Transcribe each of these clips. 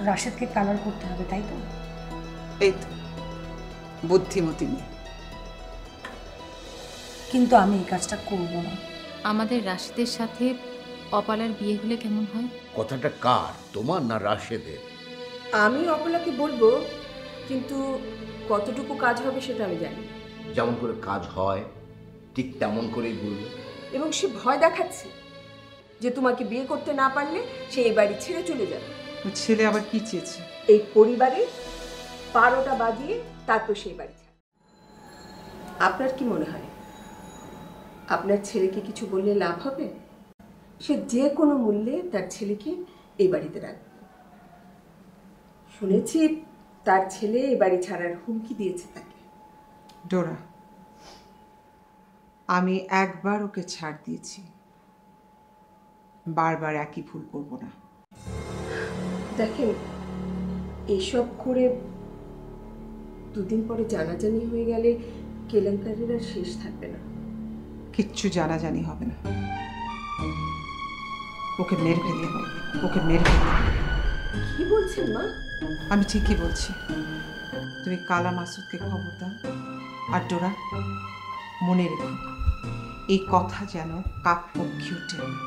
রাশেদকে colour করতে হবে, তাই তো? এই তো বুদ্ধিমতী মেয়ে। কিন্তু আমি এই কাজটা করব না। আমাদের রাশেদের সাথে অপালার বিয়ে হলে কেমন হয়? কথাটা কার, তোমার না রাশেদের? আমি অপলাকে বলবো, কিন্তু কতটুকু কাজ হবে সেটা আমি জানি। যেমন করে কাজ হয় ঠিক তেমন করেই বলবে। এবং সে ভয় দেখাচ্ছে যে তোমাকে বিয়ে করতে না পারলে সে এই বাড়ি ছেড়ে চলে যাবে। ওর ছেলে আবার কি চেয়েছে? এই পরিবারে 12টা বাজিয়ে তারপর সেই বাড়ি ছাড়ে। আপনার কি মনে হয় আপনার ছেলেকে কিছু বললে লাভ হবে? সে যে কোনো মূল্যে তার ছেলেকে এই বাড়িতে রাখবে। শুনেছি তার ছেলে এই বাড়ি ছাড়ার হুমকি দিয়েছে তাকে। ডোরা, আমি একবার ওকে ছাড় দিয়েছি, বারবার একই ভুল করব না। দেখেন, এসব করে দুদিন পরে জানাজানি হয়ে গেলে কেলেঙ্কারির আর শেষ থাকবে না। কিচ্ছু জানাজানি হবে না। ওকে মেরে ফেলতে হবে, ওকে মেরে ফেলতে হবে। কি বলছেন মা? আমি ঠিকই বলছি। তুমি কালা মাসুদকে খবর দাও। আর ডোরা, মনে রেখো, এই কথা যেন কাক পক্ষীও টের না।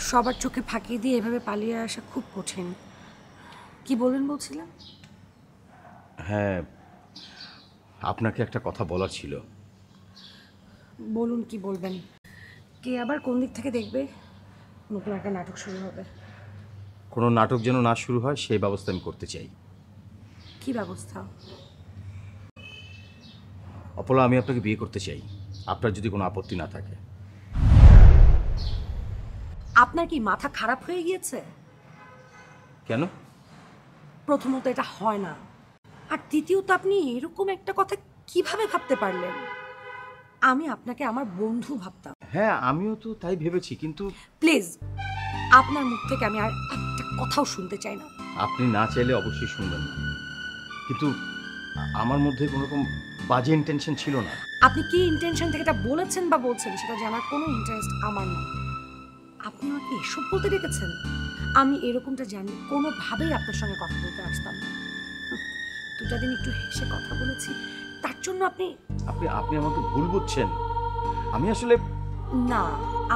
সবার চোখে ফাঁকি দিয়ে এভাবে পালিয়ে আসা খুব কঠিন। কি বলবেন বলছিলাম? হ্যাঁ, আপনাকে একটা কথা বলার ছিল। বলুন, কি বলবেন? কে আবার কোন দিক থেকে দেখবে? নতুন একটা নাটক শুরু হবে। কোনো নাটক যেন না শুরু হয় সেই ব্যবস্থা আমি করতে চাই। কি ব্যবস্থা? অপলা, আমি আপনাকে বিয়ে করতে চাই, আপনার যদি কোনো আপত্তি না থাকে। আপনার কি মাথা খারাপ হয়ে গিয়েছে? কেন? প্রথমত এটা হয় না, আর দ্বিতীয়ত আপনি এরকম একটা কথা কিভাবে ভাবতে পারলেন? আমি আপনাকে আমার বন্ধু ভাবতাম। হ্যাঁ, আমিও তো তাই ভেবেছি, কিন্তু প্লিজ, আপনার মুখ থেকে আমি আর একটা কথাও শুনতে চাই না। আপনি না চাইলে অবশ্যই শুনবেন না, কিন্তু আমার মধ্যে কোনো রকম বাজে ইন্টেনশন ছিল না। আপনি কি ইন্টেনশন থেকে এটা বলেছেন বা বলছেন সেটা জানার কোনো ইন্টারেস্ট আমার নেই। আপনি আমাকে এসব বলতে ডেকেছেন? আমি এরকমটা জানি কোনোভাবেই আপনার সঙ্গে কথা বলতে আসতাম না। দুটা দিন একটু হেসে কথা বলেছি, তার জন্য আপনি আপনি আপনি আমাকে ভুল বুঝছেন। আমি আসলে না,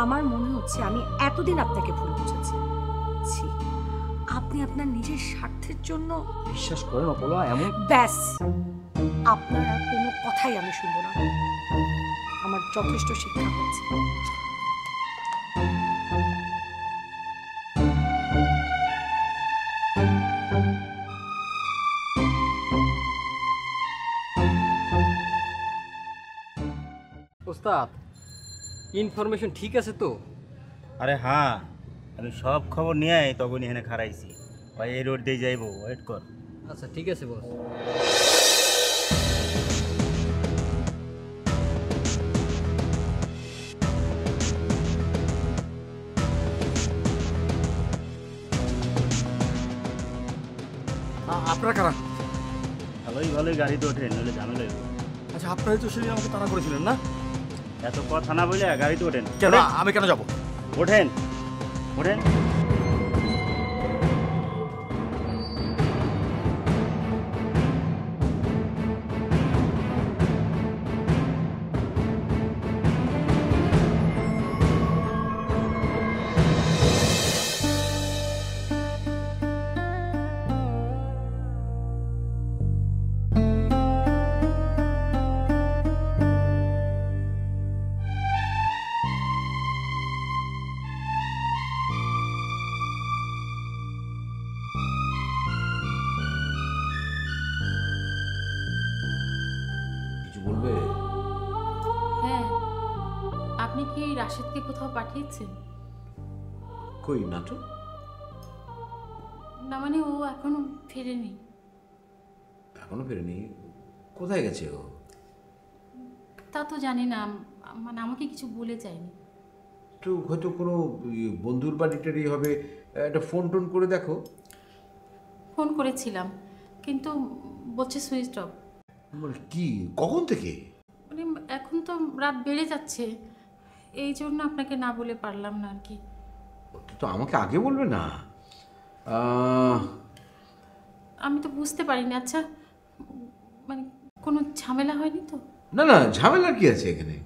আমার মনে হচ্ছে আমি এতদিন আপনাকে ভুল বুঝেছি। ছি, আপনি আপনার নিজের স্বার্থের জন্য। বিশ্বাস করেন অপলা, এমন ব্যাস, আপনার আর কোনো কথাই আমি শুনবো না। আমার যথেষ্ট শিক্ষা হয়েছে। ওস্তাদ, ইনফরমেশন ঠিক আছে তো? আরে হ্যাঁ, আমি সব খবর নিয়ে তখন এখানে খারাইছি। ভাই এই রোড দিয়ে যাইবো, ওয়েট কর। আচ্ছা ঠিক আছে বস। আপনারা কারা? ভালোই গাড়িতে ওঠেন, নইলে ঝামেলা হইব। আচ্ছা, আপনারাই তো সেদিন আমাকে তাড়া করেছিলেন না? এত কথা না বলে গাড়িতে ওঠেন। কেন? আমি কেন যাবো? ওঠেন ওঠেন। কিছু বলবে? হ্যাঁ, আপনি কি রাশেদকে কোথাও পাঠিয়েছেন? কই না তো। না মানে ও এখনো ফেরেনি। এখনো ফেরেনি? কোথায় গেছে ও? তা তো জানি না, মানে আমাকে কিছু বলে যায়নি। তো হয়তো কোনো বন্ধুর বাড়িটারই হবে। একটা ফোন টোন করে দেখো। ফোন করেছিলাম, কিন্তু বলছে সুইচ অফ। মানে কি, কখন থেকে? মানে এখন তো রাত বেড়ে যাচ্ছে, এই জন্য আপনাকে না বলে পারলাম না আর কি। তো আমাকে আগে বলবে না। আমি তো বুঝতে পারিনি। আচ্ছা, মানে কোনো ঝামেলা হয়নি তো? না না, ঝামেলার কি আছে এখানে?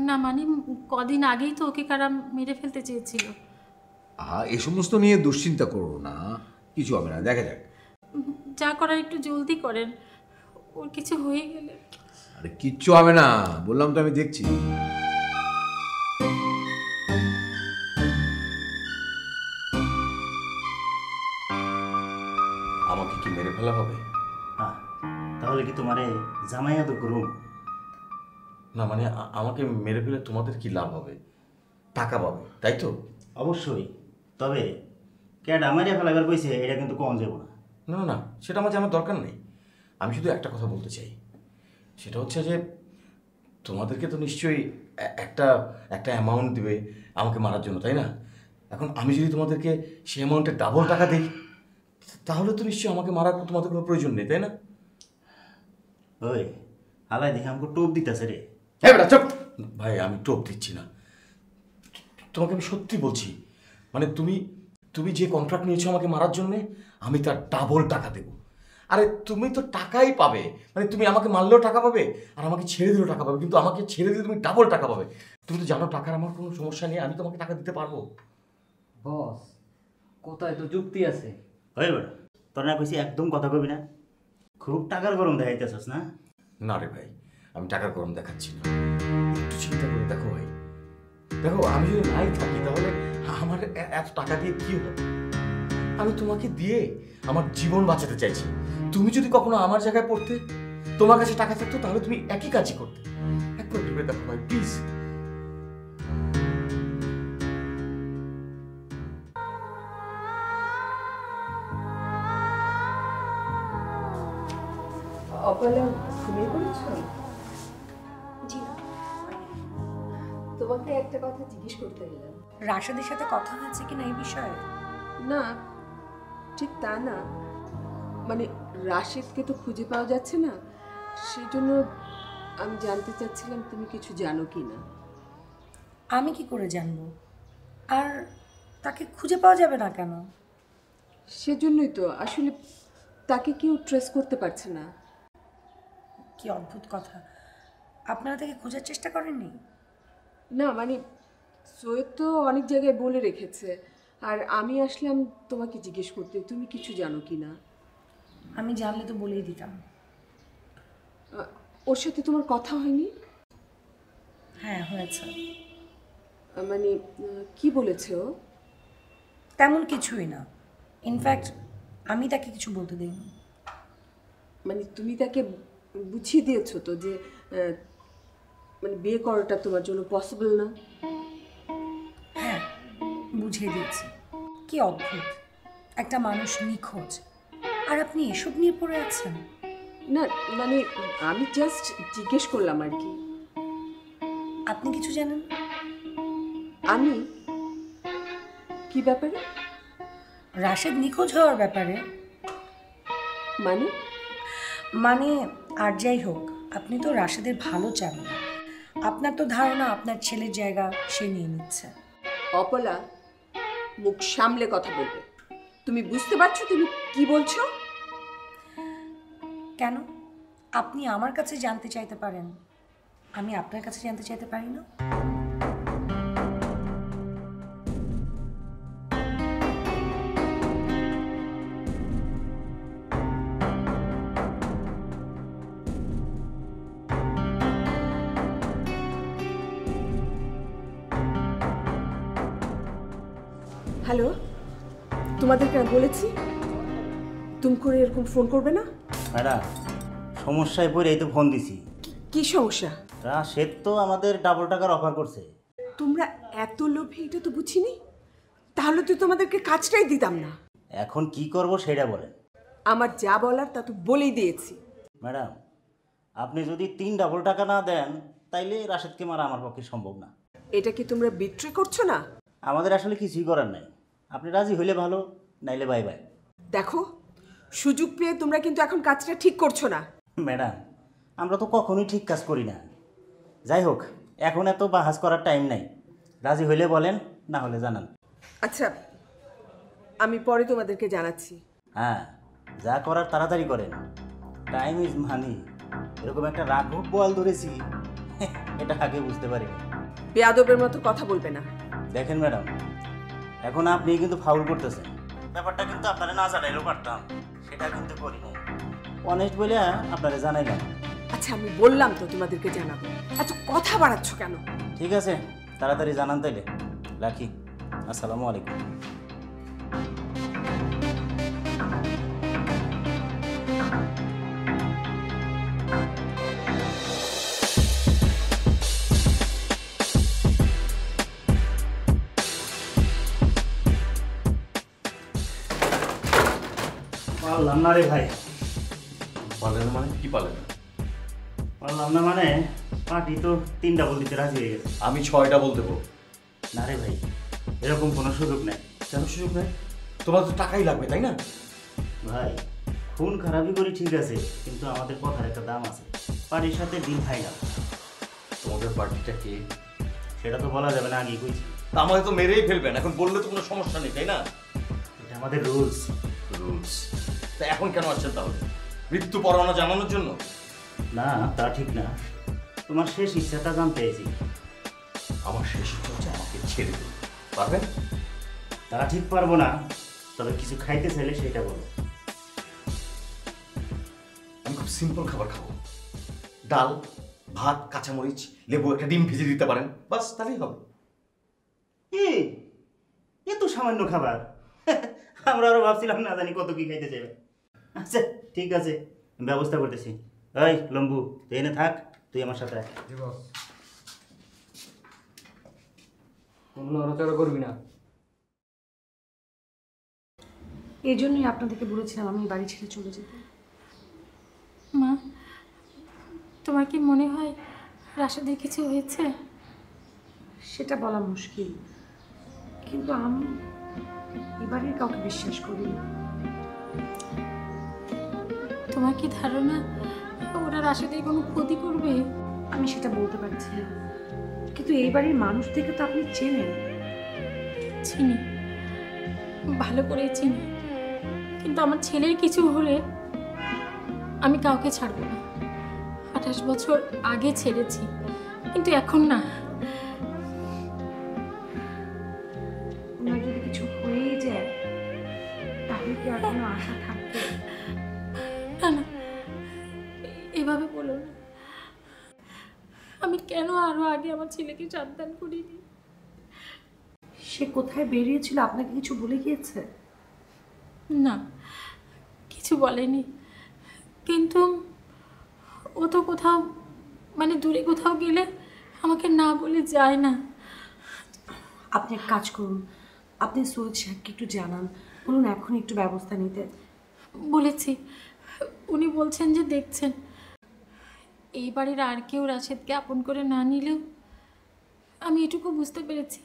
না মানে কদিন আগেই তো ওকে কারা মেরে ফেলতে চেয়েছিল। এই সমস্ত নিয়ে দুশ্চিন্তা করো না, কিছু হবে না, দেখা যাক। যা করার একটু জলদি করেন, ওর কিছু হয়ে গেলে। আরে কিচ্ছু হবে না, বললাম তো আমি দেখছি। আমাকে কি মেরে ফেলা হবে? হ্যাঁ, তাহলে কি তোমার জামাই আদর করুন? না মানে আমাকে মেরে ফেলে তোমাদের কি লাভ হবে? টাকা পাবে, তাই তো? অবশ্যই, তবে ক্যাডা মারিয়া ফেলাবার কইছে এটা কিন্তু কম যাব না। না না, সেটা আমার জানার দরকার নেই। আমি শুধু একটা কথা বলতে চাই, সেটা হচ্ছে যে তোমাদেরকে তো নিশ্চয়ই একটা একটা অ্যামাউন্ট দিবে আমাকে মারার জন্য, তাই না? এখন আমি যদি তোমাদেরকে সেই অ্যামাউন্টের ডাবল টাকা দিই, তাহলে তো নিশ্চয়ই আমাকে মারার তোমাদের কোনো প্রয়োজন নেই, তাই না? ওই হালাই দেখে আমাকে টোপ দিতেছে রে। হ্যাঁ বেটা চুপ! ভাই আমি টোপ দিচ্ছি না, তোমাকে আমি সত্যি বলছি। মানে তুমি যে কন্ট্রাক্ট নিয়েছো আমাকে মারার জন্যে, আমি তার ডাবল টাকা দেবো। আরে তুমি তো টাকাই পাবে, মানে তুমি আমাকে মারলেও টাকা পাবে আর আমাকে ছেড়ে দিলেও টাকা পাবে, কিন্তু আমাকে ছেড়ে দিলে তুমি ডাবল টাকা পাবে। তুমি তো জানো টাকার আমার কোনো সমস্যা নেই, আমি তোমাকে টাকা দিতে পারবো। বস, কোথায় তো যুক্তি আছে। ওই বেটা, তোর না কইছি একদম কথা কবি না। খুব টাকার গরম দেখাইতেছস না? না রে ভাই, আমি টাকার গরম দেখাচ্ছি না। একটু চিন্তা করে দেখো ভাই, দেখো আমি যদি নাই থাকি তাহলে আমার এত টাকা দিয়ে কি হবে? আমি তোমাকে দিয়ে আমার জীবন বাঁচাতে চাইছি। তুমি যদি কখনো আমার জায়গায় পড়তে, তোমার কাছে টাকা থাকতো, তাহলে তুমি একই কাজই করতে। একবার ভেবে দেখো ভাই প্লিজ। অপলা, ঘুমিয়ে পড়েছ? জি না। তোমাকে একটা কথা জিজ্ঞেস করতে গেলাম। রাশেদের সাথে কথা হয়েছে কিনা এই বিষয়ে? না, ঠিক তা না, মানে রাশেদকে তো খুঁজে পাওয়া যাচ্ছে না, সেই জন্য আমি জানতে চাচ্ছিলাম তুমি কিছু জানো কি না। আমি কি করে জানবো? আর তাকে খুঁজে পাওয়া যাবে না কেন? সেজন্যই তো আসলে তাকে কেউ ট্রেস করতে পারছে না। কি অদ্ভুত কথা, আপনারা তাকে খোঁজার চেষ্টা করেননি? না মানে সৈয়দ তো অনেক জায়গায় বলে রেখেছে, আর আমি আসলাম তোমাকে জিজ্ঞেস করতে তুমি কিছু জানো কি না। আমি জানলে তো বলেই দিতাম। ওর সাথে তোমার কথা হয়নি? হ্যাঁ হয়েছে। মানে কি বলেছে ও? তেমন কিছুই না, ইনফ্যাক্ট আমি তাকে কিছু বলতে দিইনি। মানে তুমি তাকে বুঝিয়ে দিয়েছো তো যে মানে বিয়ে করাটা তোমার জন্য পসিবল না? হ্যাঁ বুঝিয়ে দিয়েছি। কি অদ্ভুত, একটা মানুষ নিখোঁজ আর আপনি এসব নিয়ে পড়ে আছেন। না মানে আমি জাস্ট জিজ্ঞেস করলাম আর কি। আপনি কিছু জানেন? আমি কি ব্যাপারে? রাশেদ নিখোঁজ হওয়ার ব্যাপারে। মানে মানে আর যাই হোক, আপনি তো রাশেদের ভালো চান না। আপনার তো ধারণা আপনার ছেলের জায়গা সে নিয়ে নিচ্ছে। অপলা, মুখ সামলে কথা বলবে। তুমি বুঝতে পারছো তুমি কি বলছো? কেন? আপনি আমার কাছে জানতে চাইতে পারেন, আমি আপনার কাছে জানতে চাইতে পারি না? হ্যালো, তোমাদেরকে আমি বলেছি তুমি করে এরকম ফোন করবে না। ম্যাডাম, সমস্যায় পড়ে এই তো ফোন দিছি। কি সমস্যা? রাশেদ তো আমাদের ডাবল টাকার অফার করছে। তোমরা এত লোভী এটা তো বুঝিনি, তাহলে তো তোমাদেরকে কাজটাই দিতাম না। এখন কি করব সেটা বলেন। আমার যা বলার তা তো বলেই দিয়েছি। ম্যাডাম, আপনি যদি 3 ডাবল টাকা না দেন তাইলে রাশেদকে মারা আমার পক্ষে সম্ভব না। এটা কি তোমরা বিট্রে করছো না? আমাদের আসলে কিছুই করার নাই, আপনি রাজি হইলে ভালো, নাইলে বাই বাই। দেখো, সুযোগ পেয়ে তোমরা কিন্তু এখন কাজটা ঠিক করছো না। ম্যাডাম, আমরা তো কখনোই ঠিক কাজ করি না। যাই হোক, এখন এত বাহাস করার টাইম নাই। রাজি হইলে বলেন, না হলে জানান। আচ্ছা আমি পরে তোমাদেরকে জানাচ্ছি। হ্যাঁ, যা করার তাড়াতাড়ি করেন, টাইম ইজ মানি। এরকম একটা রাঘব বল ধরেছি, এটা আগে বুঝতে পারিনি। বেয়াদবের মতো কথা বলবে না। দেখেন ম্যাডাম, এখন আপনি কিন্তু ফাউল করতেছেন। ব্যাপারটা কিন্তু আপনারা না জানাইলেও পারতাম, সেটা কিন্তু করি নাই। অনেস্ট বলে আপনারা জানাইলাম। আচ্ছা আমি বললাম তো তোমাদেরকে জানাবো, এত কথা বাড়াচ্ছ কেন? ঠিক আছে, তাড়াতাড়ি জানান তাইলে। রাখি, আসসালামু আলাইকুম। পারলাম না রে ভাই। পারলেন মানে কি পারলেন? পারলাম না মানে পার্টি তো 3 ডাবল দিতে রাজি হয়ে গেছে। আমি 6টা বল দেবো। না রে ভাই, এরকম কোনো সুযোগ নেই। কেন সুযোগ নেই? তোমার তো টাকাই লাগবে, তাই না? ভাই, খুন খারাপই করি ঠিক আছে, কিন্তু আমাদের কথার একটা দাম আছে। পার্টির সাথে ডিল ফাইনাল। তোমাদের পার্টিটা কে? সেটা তো বলা যাবে না, আগেই কইছি। তা আমাদের তো মেরেই ফেলবেন, এখন বললে তো কোনো সমস্যা নেই, তাই না? এটা আমাদের রুলস। রুলস? তা এখন কেন আসছেন তাহলে? মৃত্যু পরোয়ানা জানানোর জন্য? না, তা ঠিক না। তোমার শেষ ইচ্ছাটা জানতে চাইছি। আমার শেষ ইচ্ছা হচ্ছে আমাকে ছেড়ে দিন, পারবেন? তা ঠিক পারবো না, তবে কিছু খাইতে চাইলে সেটা বলো। আমি খুব সিম্পল খাবার খাবো, ডাল ভাত কাঁচামরিচ লেবু একটা ডিম ভিজে দিতে পারেন, বাস তাহলেই হবে। এ তো সামান্য খাবার। আমরা আরো ভাবছিলাম না জানি কত কি খাইতে চাইবে। আচ্ছা ঠিক আছে, ব্যবস্থা করতেছি। এই লম্বু, তুই এনে থাক, তুই আমার সাথে আয়। কোনো নড়াচড়া করবি না। এই জন্যই আপনাদেরকে বলেছিলাম আমি বাড়ি ছেড়ে চলে যেতে। মা, তোমার কি মনে হয় রাশেদের কিছু হয়েছে? সেটা বলা মুশকিল, কিন্তু আমি এবারের কাউকে বিশ্বাস করি না। তোমার কি ধারণা ওরা রাশেদের কোনো ক্ষতি করবে? আমি সেটা বলতে পারছি না, কিন্তু এই বাড়ির মানুষ থেকে তো আপনি চেনেন। চিনি, ভালো করে চিনি, কিন্তু আমার ছেলের কিছু হলে আমি কাউকে ছাড়বো না। 28 বছর আগে ছেড়েছি, কিন্তু এখন না। ওনার যদি কিছু হয়েই যায় তাহলে কি আর কোনো আশা থাকবে? না না, এভাবে বলো না। আমি কেন আরো আগে আমার ছেলেকে সাবধান করিনি? সে কোথায় বেরিয়েছিল আপনাকে কিছু বলে গিয়েছে? না, কিছু বলেনি, কিন্তু ও তো কোথাও মানে দূরে কোথাও গেলে আমাকে না বলে যায় না। আপনি এক কাজ করুন, আপনি সৈয়দ সাহেবকে একটু জানান, বলুন এখন একটু ব্যবস্থা নিতে। বলেছি, উনি বলছেন যে দেখছেন। এই বাড়ির আর কেউ রাশেদকে আপন করে না নিলেও আমি এটুকু বুঝতে পেরেছি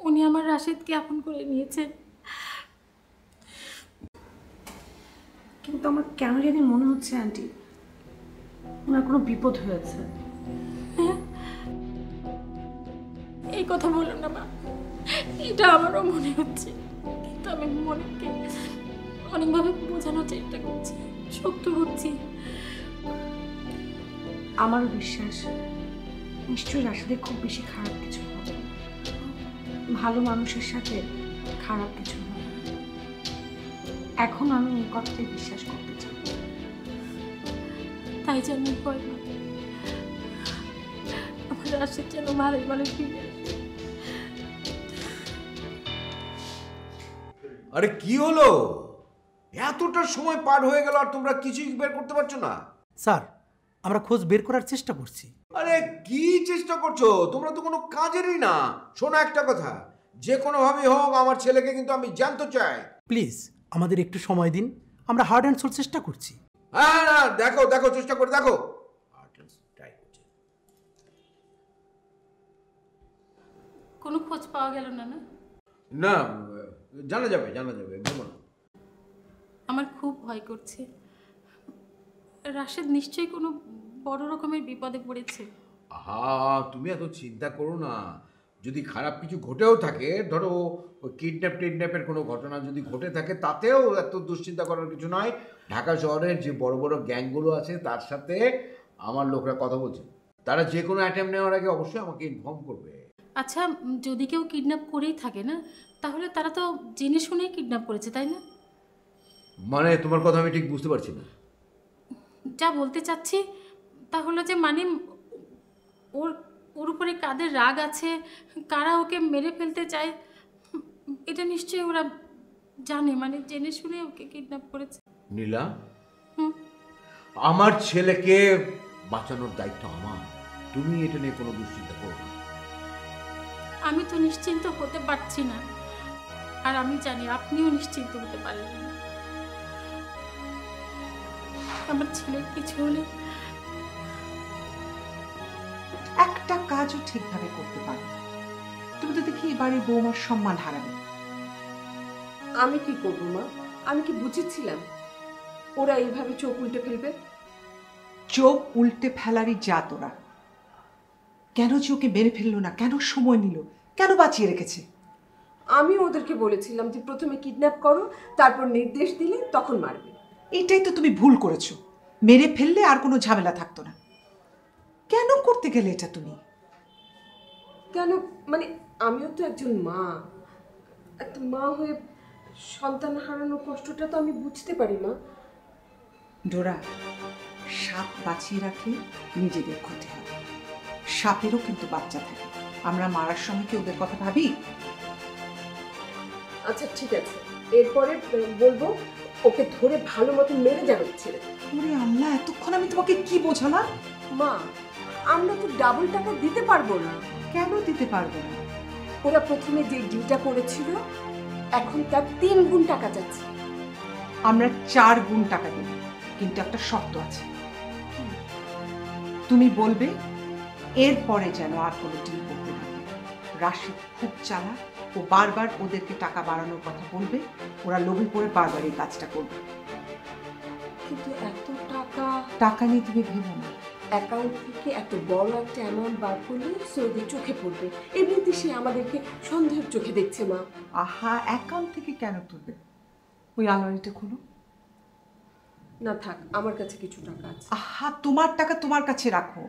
উনি আমার রাশেদকে আপন করে নিয়েছেন। কিন্তু আমার কেন জানি মনে হচ্ছে আন্টি ওনার কোনো বিপদ হয়েছে। হ্যাঁ, এই কথা বলো না মা, এটা আমারও মনে হচ্ছে, কিন্তু আমি মনেকে অনেকভাবে বোঝানোর চেষ্টা করছি, শক্ত করছি। আমারও বিশ্বাস নিশ্চয়ই রাশেদের খুব বেশি খারাপ কিছু হবে, ভালো মানুষের সাথে খারাপ কিছু হবে। এখন আমি এই কথাটাই বিশ্বাস করতে চাই। তাই জন্য ভয় না, আমার রাশেদ যেন ভালো ভালো ফিরে আসে। আরে কি হলো? এতটা সময় পার হয়ে গেল আর তোমরা কিছুই বের করতে পারছো না? স্যার, আমরা খোঁজ বের করার চেষ্টা করছি। আরে কি চেষ্টা করছো? তোমরা তো কোনো কাজেরই না। শোনো একটা কথা, যে কোনোভাবে হোক আমার ছেলেকে কিন্তু আমি জানতে চাই। প্লিজ আমাদের একটু সময় দিন, আমরা হার্ড অ্যান্ড সোল চেষ্টা করছি। হ্যাঁ না, দেখো দেখো, চেষ্টা করে দেখো। কোনো খোঁজ পাওয়া গেল না? না না, জানা যাবে জানা যাবে, ভেবো না। আমার খুব ভয় করছে, রাশেদ নিশ্চয়ই কোনো বড় রকমের বিপদে পড়েছে। তুমি এত চিন্তা করো না। যদি খারাপ কিছু ঘটেও থাকে, ধরো কিডন্যাপের কোনো ঘটনা যদি ঘটে থাকে, তাতেও এত দুশ্চিন্তা করার কিছু নয়। ঢাকা শহরের যে বড় বড় গ্যাংগুলো আছে তার সাথে আমার লোকরা কথা বলছে, তারা যে কোনো অ্যাটেম্প নেওয়ার আগে অবশ্যই আমাকে ইনফর্ম করবে। আচ্ছা, যদি কেউ কিডন্যাপ করেই থাকে না, তাহলে তারা তো জেনে শুনেই কিডন্যাপ করেছে, তাই না? মানে তোমার কথা আমি ঠিক বুঝতে পারছি না। যা বলতে চাচ্ছি তাহলে যে মানে ওর ওর উপরে কাদের রাগ আছে, কারা ওকে মেরে ফেলতে চায়, এটা নিশ্চয়ই ওরা জানে, মানে জেনে শুনে ওকে কিডন্যাপ করেছে। নীলা, আমার ছেলেকে বাঁচানোর দায়িত্ব আমার, তুমি এটা নিয়ে কোনো দুশ্চিন্তা করো না। আমি তো নিশ্চিন্ত হতে পারছি না, আর আমি জানি আপনিও নিশ্চিন্ত হতে পারেন না। আমার ছেলের কিছু হলে একটা কাজও ঠিকভাবে করতে পারো, তুমি তো দেখি এবারে বৌমার সম্মান হারাবে। আমি কি করবো মা? আমি কি বুঝেছিলাম ওরা এইভাবে চোখ উল্টে ফেলবে? চোখ উল্টে ফেলারই জাত ওরা। কেন চোখে মেরে ফেললো না, কেন সময় নিল, কেন বাঁচিয়ে রেখেছে? আমি ওদেরকে বলেছিলাম যে প্রথমে কিডন্যাপ করো, তারপর নির্দেশ দিলে তখন মারবে। এটাই তো তুমি ভুল করেছো, মেরে ফেললে আর কোনো ঝামেলা থাকতো না। কেন করতে গেলে এটা তুমি? কেন মানে আমিও তো একজন মা, একটা মা হয়ে সন্তান হারানোর কষ্টটা তো আমি বুঝতে পারি মা। ডোরা, সাপ বাঁচিয়ে রাখলে নিজেদের ক্ষতি হয়, সাপেরও কিন্তু বাচ্চা থাকে। আমরা মারার সময় কি ওদের কথা ভাবি? আচ্ছা ঠিক আছে, এরপরে বলবো ওকে ধরে ভালো মতো মেরে যাবে ছেড়ে। ওরে আল্লাহ, এতক্ষণ আমি তোমাকে কি বোঝালাম? মা, আমরা তো ডাবল টাকা দিতে পারবো না। কেন দিতে পারবো না? ওরা প্রথমে যে ডিলটা করেছিল এখন তার 3 গুণ টাকা যাচ্ছে। আমরা 4 গুণ টাকা দেব, কিন্তু একটা শর্ত আছে। তুমি বলবে এরপরে যেন আর কোনো ডিল করতে না পারে। রাশিদ খুব চালাক, ও বারবার ওদেরকে টাকা বাড়ানোর কথা বলবে, ওরা লোভে পড়ে বারবার এই কাজটা করবে। কিন্তু এত টাকা নিয়ে তুমি ভেবো না। অ্যাকাউন্ট থেকে এত বড় একটা অ্যামাউন্ট বার করলে সৌদির চোখে পড়বে। এমনিতে সে আমাদেরকে সন্দেহের চোখে দেখছে মা। আহা, অ্যাকাউন্ট থেকে কেন তুলবে? ওই আলমারিটা খুলো। না থাক, আমার কাছে কিছু টাকা আছে। আহা, তোমার টাকা তোমার কাছে রাখো,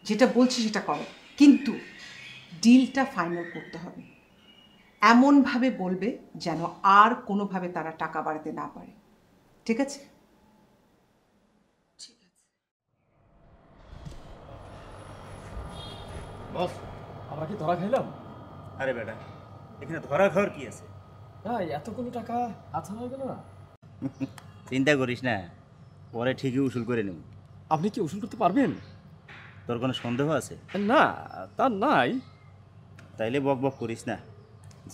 যেটা বলছি সেটা করো, কিন্তু ডিলটা ফাইনাল করতে হবে। এমনভাবে বলবে যেন আর কোনোভাবে তারা টাকা বাড়াতে না পারে, ঠিক আছে? বস, আমরা কি ধরা খাইলাম? আরে বেটা, এখানে ধরা খাওয়ার কি আছে? না, এতগুলো টাকা আচ্ছা হয়ে গেল না। চিন্তা করিস না, পরে ঠিকই উসুল করে নেব। আপনি কি উসুল করতে পারবেন? তোর কোনো সন্দেহ আছে? না, তা নাই। তাইলে বক বক করিস না,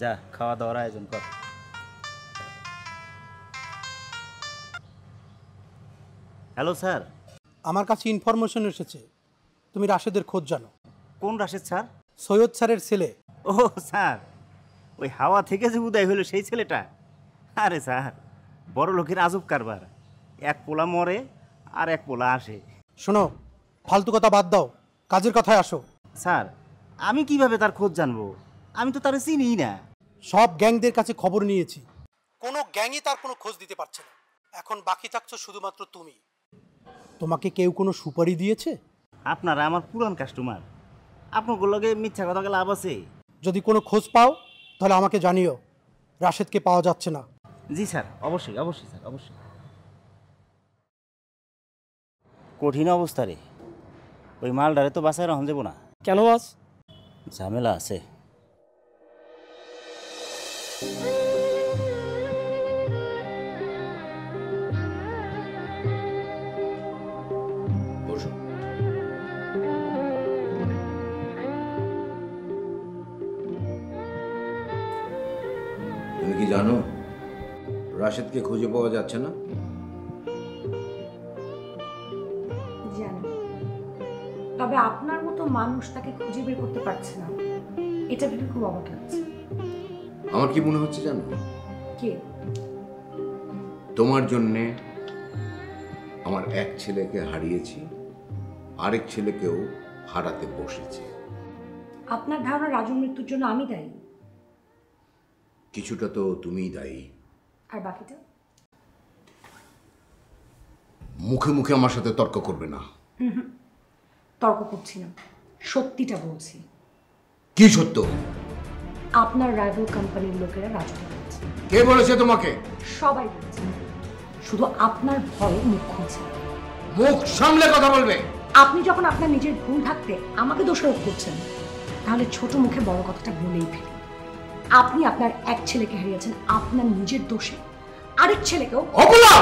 যা খাওয়া দাওয়ার আয়োজন কর। Hello sir. আমার কাছে ইনফরমেশন এসেছে তুমি রাশেদের খোঁজ জানো। কোন রাশেদ স্যার? সৈয়দ স্যারের ছেলে। ও স্যার, ওই হাওয়া থেকে যে উদয় হলো সেই ছেলেটা? আরে স্যার, বড় লোকের আজব কারবার, এক পোলা মরে আর এক পোলা আসে। শোনো, ফালতু কথা বাদ দাও, কাজের কথায় আসো। স্যার, আমি কিভাবে তার খোঁজ জানবো? আমি তো তার চিনিই না। সব গ্যাংদের কাছে খবর নিয়েছি, কোনো গ্যাংই তার কোনো খোঁজ দিতে পারছে না। এখন বাকি থাকছো শুধুমাত্র তুমি। তোমাকে কেউ কোনো সুপারি দিয়েছে? আপনারা আমার পুরান কাস্টমার, আপনার লগে মিথ্যা কথা লাভ আছে? যদি কোনো খোঁজ পাও তাহলে আমাকে জানিও। রাশেদকে পাওয়া যাচ্ছে না। জি স্যার, অবশ্যই অবশ্যই স্যার, অবশ্যই। কঠিন অবস্থা রে, ওই মালডারে তো বাসায় রাখা যাবো না। কেন বাস? ঝামেলা আছে। বসো। তুমি কি জানো রাশেদকে খুঁজে পাওয়া যাচ্ছে না? জানি, তবে আপনার মতো মানুষ তাকে খুঁজে বের করতে পারছে না, এটা ভেবে খুব অবাক লাগছে। আমার কি মনে হচ্ছে জানো? কে? তোমার জন্যে আমার এক ছেলেকে হারিয়েছি, আরেক ছেলেকেও হারাতে বসেছি। আপনার ধারণা রাজুর মৃত্যুর জন্য আমি দায়ী, কিছুটা তো তুমিই দায়ী। আর বাকিটা? মুখে মুখে আমার সাথে তর্ক করবে না। তর্ক করছি না, সত্যিটা বলছি। কি সত্য? আপনার রাইভাল কোম্পানির লোকেরা রাজুকে বলেছে। কে বলেছে তোমাকে? সবাই বলেছে, শুধু আপনার ভয়ে মুখ খুলছে। মুখ সামলে কথা বলবে। আপনি যখন আপনার নিজের ভুল থাকতে আমাকে দোষারোপ করছেন, তাহলে ছোট মুখে বড় কথাটা বলেই ফেলি। আপনি আপনার এক ছেলেকে হারিয়েছেন আপনার নিজের দোষে, আরেক ছেলেকেও। অবলা!